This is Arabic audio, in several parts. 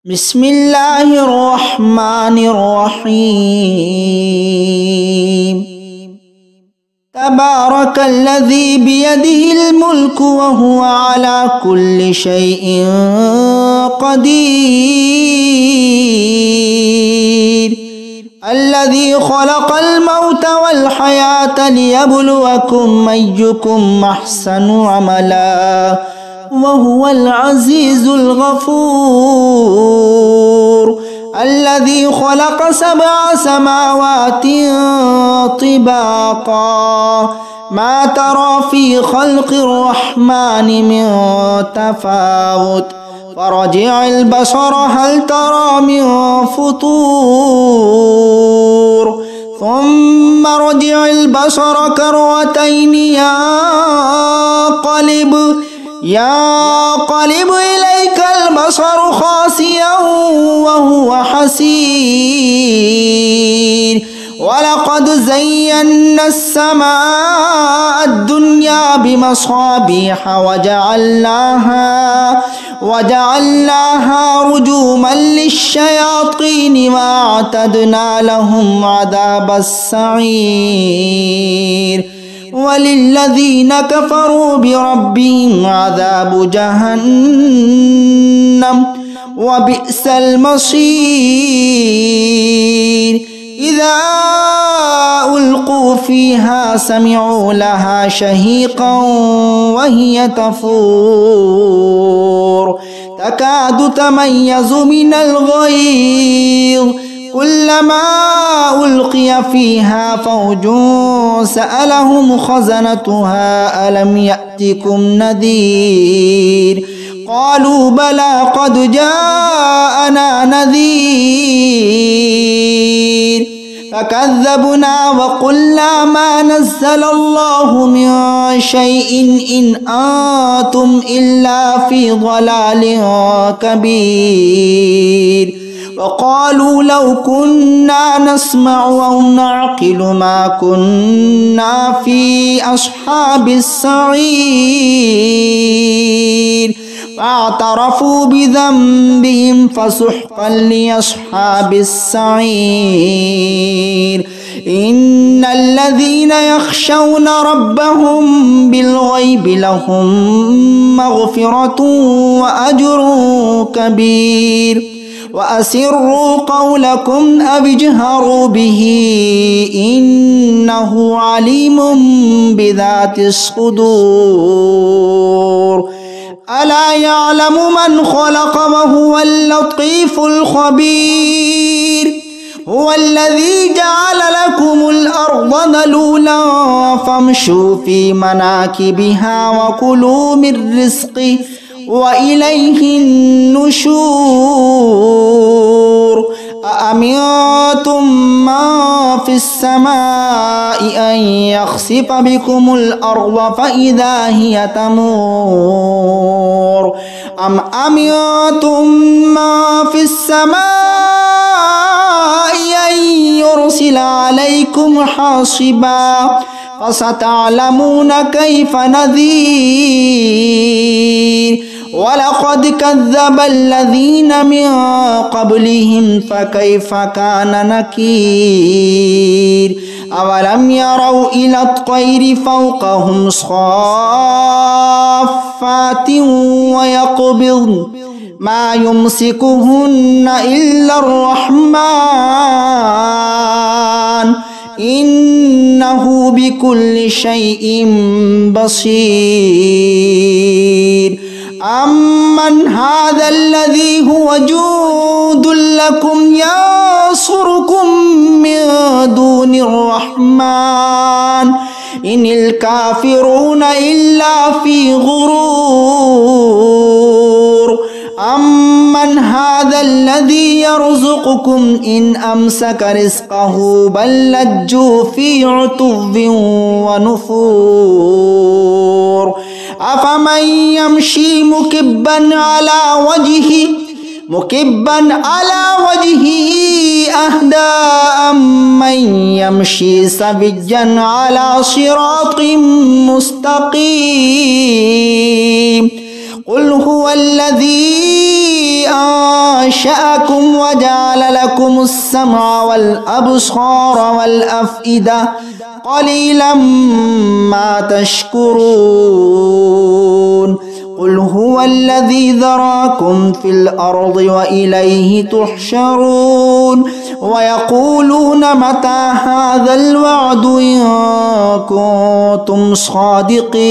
بسم الله الرحمن الرحيم تبارك الذي بيده الملك وهو على كل شيء قدير الذي خلق الموت والحياة ليبلوكم أيكم أحسن عملا وهو العزيز الغفور الذي خلق 7 سماوات طباقا ما ترى في خلق الرحمن من تفاوت فرجع البصر هل ترى من فطور ثم رجع البصر كرتين ينقلب إليك البصر خاسئا وهو حسير ولقد زينا السماء الدنيا بمصابيح وجعلناها رجوما للشياطين وأعتدنا لهم عذاب السعير وللذين كفروا بربهم عذاب جهنم وبئس المصير إذا ألقوا فيها سمعوا لها شهيقا وهي تفور تكاد تميز من الغيظ كلما ألقي فيها فوج سألهم خزنتها ألم يأتكم نذير قالوا بلى قد جاءنا نذير فكذبنا وقلنا ما نزل الله من شيء إن أنتم إلا في ضلال كبير وقالوا لو كنا نسمع أو نعقل ما كنا في أصحاب السعير فاعترفوا بذنبهم فسحقا لأصحاب السعير إن الذين يخشون ربهم بالغيب لهم مغفرة وأجر كبير وأسروا قولكم أو اجهروا به إنه عليم بذات الصدور ألا يعلم من خلق وهو اللطيف الخبير هو الذي جعل لكم الأرض ذلولا فامشوا في مناكبها وكلوا من رزقه وإليه النشور أأمنتم من في السماء أن يخسف بكم الأرض فإذا هي تمور أم أمنتم من في السماء أن يرسل عليكم حاصبا فستعلمون كيف نذير ولقد كذب الذين من قبلهم فكيف كان نكير أولم يروا إلى الطير فوقهم صافات ويقبضن ما يمسكهن إلا الرحمن إنه بكل شيء بصير أمن هذا الذي هو جند لكم ينصركم من دون الرحمن إن الكافرون إلا في غرور أمن هذا الذي يرزقكم إن أمسك رزقه بل لجوا في عتو ونفور أفمن يمشي مكبا على وجهه أهدى أمن يمشي سويا على صراط مستقيم قل هو الذي أنشأكم وجعل لكم السمع والأبصار والأفئدة قليلا ما تشكرون قل هو الذي ذراكم في الأرض وإليه تحشرون ويقولون متى هذا الوعد إن كنتم صادقين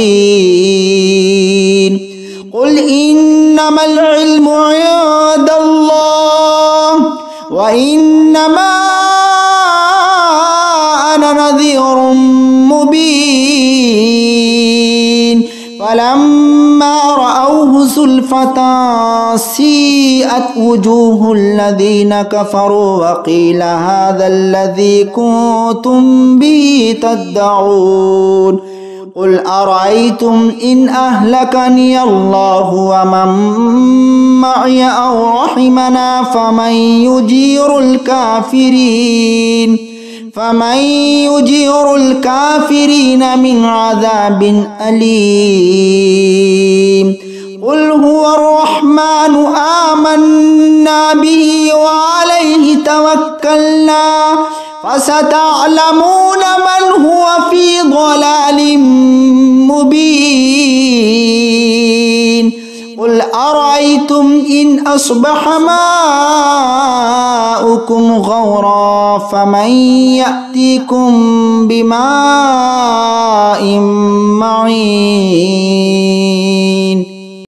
قل إنما العلم عند الله وإنما أنا نذير مبين فلما رأوه زلفة سيئت وجوه الذين كفروا وقيل هذا الذي كنتم به تدعون قل أرأيتم إن أهلكني الله ومن معي أو رحمنا فمن يجير الكافرين من عذاب أليم قل هو الرحمن آمنا به وعليه توكلنا فستعلمون من هو في ضلال مبين قل أرأيتم إن أصبح ماؤكم غورا فمن يأتيكم بماء معين